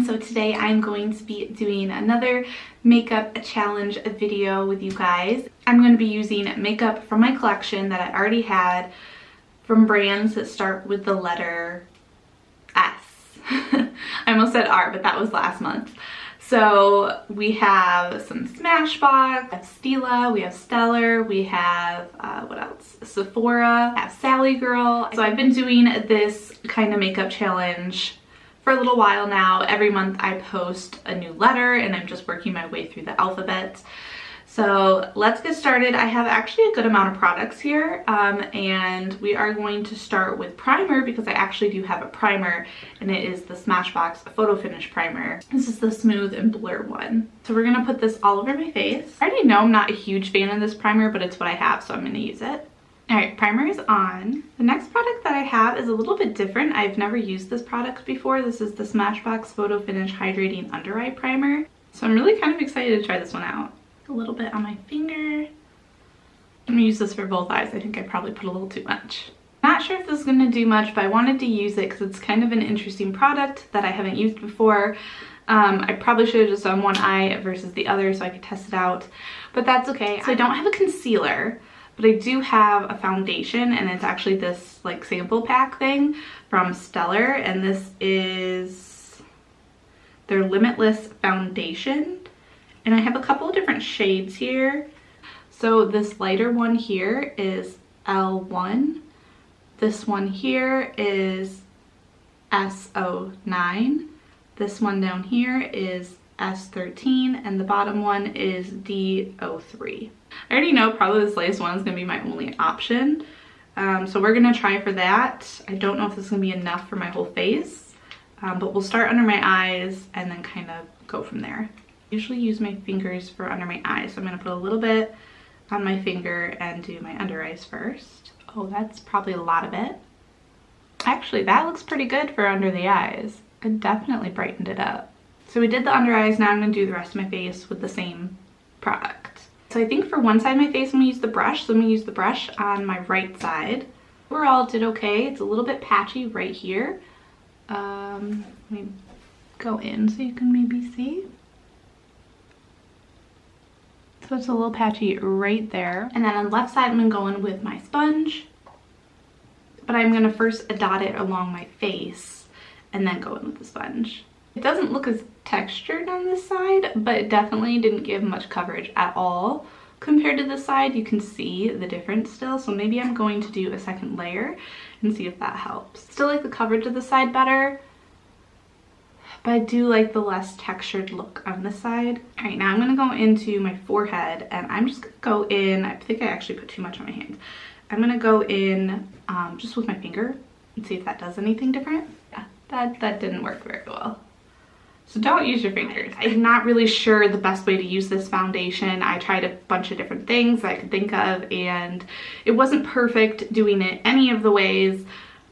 So today I'm going to be doing another makeup challenge video with you guys. I'm going to be using makeup from my collection that I already had from brands that start with the letter S. I almost said R, but that was last month. So we have some Smashbox, we have Stilla, we have Stellar, we have, what else? Sephora, we have Sally Girl. So I've been doing this kind of makeup challenge for a little while now. Every month I post a new letter and I'm just working my way through the alphabet. So let's get started. I have actually a good amount of products here and we are going to start with primer because I actually do have a primer and it is the Smashbox Photo Finish Primer. This is the Smooth and Blur one. So we're gonna put this all over my face. I already know I'm not a huge fan of this primer, but it's what I have, so I'm gonna use it. All right, primer is on. The next product that I have is a little bit different. I've never used this product before. This is the Smashbox Photo Finish Hydrating Under Eye Primer. So I'm really kind of excited to try this one out. A little bit on my finger. I'm gonna use this for both eyes. I think I probably put a little too much. Not sure if this is gonna do much, but I wanted to use it because it's kind of an interesting product that I haven't used before. I probably should have just done one eye versus the other so I could test it out, but that's okay. So I don't have a concealer, but I do have a foundation, and it's actually this like sample pack thing from Stellar, and this is their Limitless Foundation. And I have a couple of different shades here. So this lighter one here is L1. This one here is S09. This one down here is S13, and the bottom one is D03. I already know probably this latest one is going to be my only option. So we're going to try for that. I don't know if this is going to be enough for my whole face, but we'll start under my eyes and then kind of go from there. I usually use my fingers for under my eyes, so I'm going to put a little bit on my finger and do my under eyes first. Oh, that's probably a lot of it. Actually, that looks pretty good for under the eyes. It definitely brightened it up. So we did the under eyes, now I'm going to do the rest of my face with the same product. So I think for one side of my face I'm going to use the brush, so I'm going to use the brush on my right side. Overall it did okay. It's a little bit patchy right here. Let me go in so you can maybe see. So it's a little patchy right there. And then on the left side I'm going to go in with my sponge, but I'm going to first dot it along my face and then go in with the sponge. It doesn't look as textured on this side, but it definitely didn't give much coverage at all. Compared to this side, you can see the difference still, so maybe I'm going to do a second layer and see if that helps. Still like the coverage of the side better, but I do like the less textured look on this side. All right, now I'm gonna go into my forehead and I'm just gonna go in, I think I actually put too much on my hand. I'm gonna go in just with my finger and see if that does anything different. Yeah, that didn't work very well. So don't use your fingers. I'm not really sure the best way to use this foundation. I tried a bunch of different things I could think of and it wasn't perfect doing it any of the ways,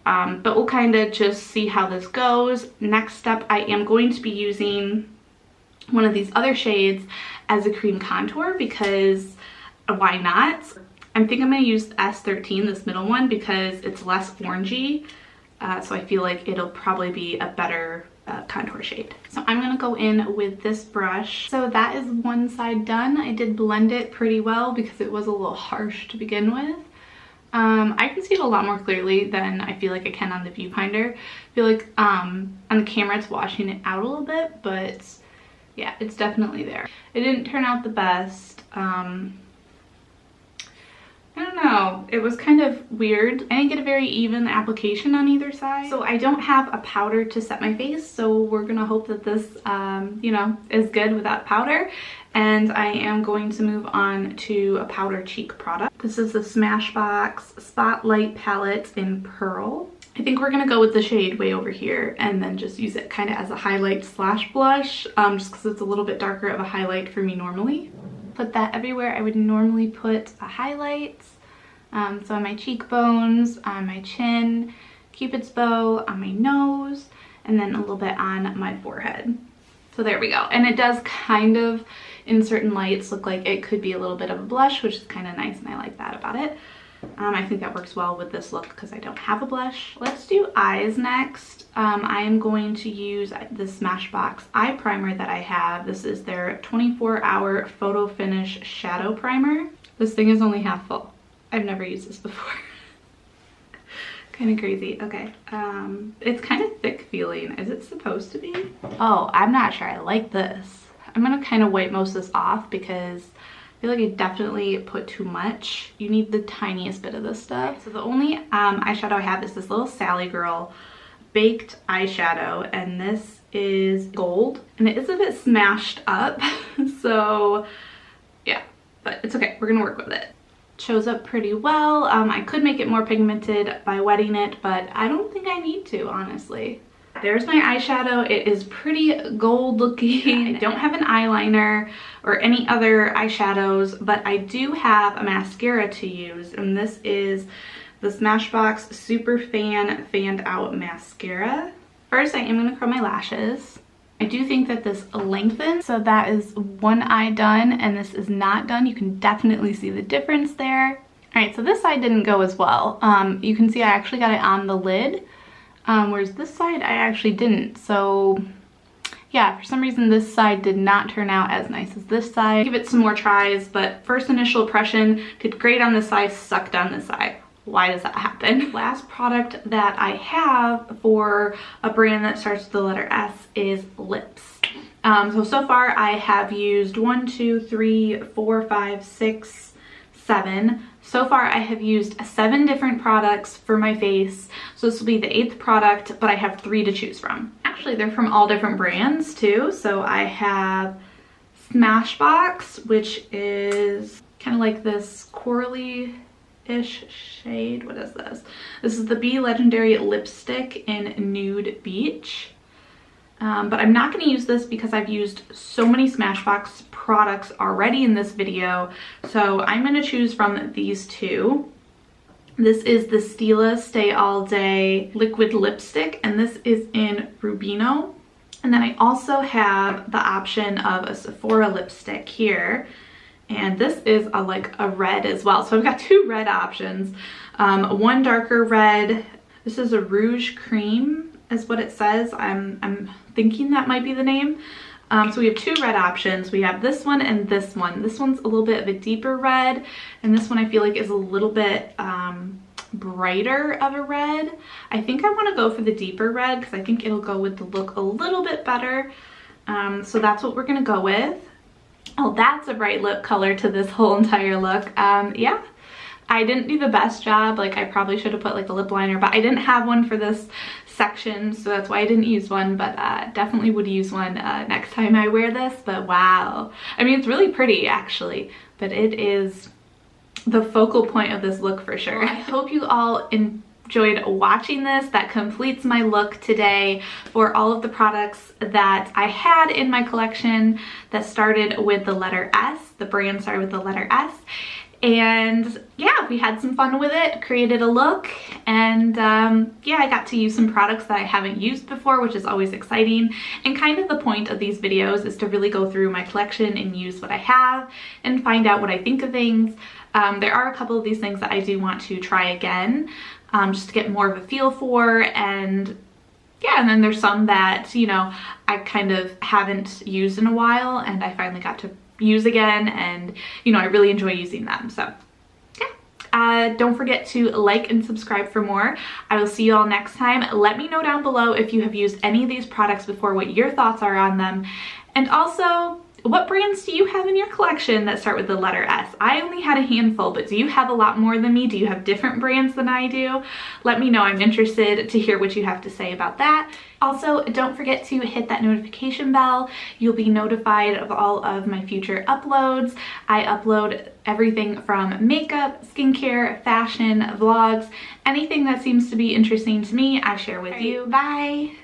but we'll kind of just see how this goes. Next step, I am going to be using one of these other shades as a cream contour because why not? I think I'm going to use S13, this middle one, because it's less orangey, so I feel like it'll probably be a better contour shade. So I'm gonna go in with this brush. So that is one side done. I did blend it pretty well because it was a little harsh to begin with. I can see it a lot more clearly than I feel like I can on the viewfinder. I feel like on the camera it's washing it out a little bit, but yeah, it's definitely there. It didn't turn out the best. I don't know, it was kind of weird. I didn't get a very even application on either side. So I don't have a powder to set my face, so we're gonna hope that this, you know, is good without powder. And I am going to move on to a powder cheek product. This is the Smashbox Spotlight Palette in Pearl. I think we're gonna go with the shade way over here and then just use it kind of as a highlight slash blush, just because it's a little bit darker of a highlight for me normally. Put that everywhere I would normally put a highlight. So on my cheekbones, on my chin, Cupid's bow, on my nose, and then a little bit on my forehead. So there we go. And it does kind of, in certain lights, look like it could be a little bit of a blush, which is kind of nice and I like that about it. I think that works well with this look because I don't have a blush. Let's do eyes next. I am going to use the Smashbox eye primer that I have. This is their 24-hour photo finish shadow primer. This thing is only half full. I've never used this before. Kind of crazy. Okay, it's kind of thick feeling. Is it supposed to be? Oh, I'm not sure I like this. I'm gonna kind of wipe most of this off because I feel like I definitely put too much. You need the tiniest bit of this stuff. So the only eyeshadow I have is this little Sally Girl baked eyeshadow, and this is gold, and it is a bit smashed up. So yeah, but it's okay. We're gonna work with it. Shows up pretty well. I could make it more pigmented by wetting it, but I don't think I need to, honestly. There's my eyeshadow. It is pretty gold looking. I don't have an eyeliner or any other eyeshadows, but I do have a mascara to use, and this is the Smashbox Super Fanned Out Mascara. First, I am gonna curl my lashes. I do think that this lengthens, so that is one eye done and this is not done. You can definitely see the difference there. All right, so this side didn't go as well. You can see I actually got it on the lid. Whereas this side I actually didn't. So yeah, for some reason this side did not turn out as nice as this side. Give it some more tries, but first initial impression, did great on this side, sucked on this side. Why does that happen? Last product that I have for a brand that starts with the letter S is lips. So far I have used 1, 2, 3, 4, 5, 6, 7. So far I have used 7 different products for my face. So this will be the 8th product, but I have 3 to choose from. Actually, they're from all different brands too. So I have Smashbox, which is kind of like this corally-ish shade. What is this? This is the Be Legendary lipstick in Nude Beach. But I'm not going to use this because I've used so many Smashbox products already in this video. So I'm going to choose from these 2. This is the Stilla Stay All Day liquid lipstick, and this is in Rubino. And then I also have the option of a Sephora lipstick here. And this is like a red as well. So I've got 2 red options. One darker red. This is a Rouge Cream is what it says. I'm thinking that might be the name. So we have 2 red options. We have this one and this one. This one's a little bit of a deeper red, and this one I feel like is a little bit brighter of a red. I think I want to go for the deeper red because I think it'll go with the look a little bit better. So that's what we're gonna go with. Oh, that's a bright lip color to this whole entire look. Yeah, I didn't do the best job. Like, I probably should have put like a lip liner, but I didn't have one for this section, so that's why I didn't use one, but definitely would use one next time I wear this. But wow, I mean, it's really pretty actually, but it is the focal point of this look for sure. I hope you all enjoyed watching this. That completes my look today for all of the products that I had in my collection that started with the letter S. The brand started with the letter S. And yeah, we had some fun with it, created a look, and yeah, I got to use some products that I haven't used before, which is always exciting. And kind of the point of these videos is to really go through my collection and use what I have and find out what I think of things. There are a couple of these things that I do want to try again, just to get more of a feel for, and yeah, and then there's some that, you know, I kind of haven't used in a while and I finally got to use again, and you know, I really enjoy using them. So yeah, don't forget to like and subscribe for more. I will see you all next time. Let me know down below if you have used any of these products before, what your thoughts are on them, and also what brands do you have in your collection that start with the letter S? I only had a handful, but do you have a lot more than me? Do you have different brands than I do? Let me know. I'm interested to hear what you have to say about that. Also, don't forget to hit that notification bell. You'll be notified of all of my future uploads. I upload everything from makeup, skincare, fashion, vlogs, anything that seems to be interesting to me, I share with you. Bye!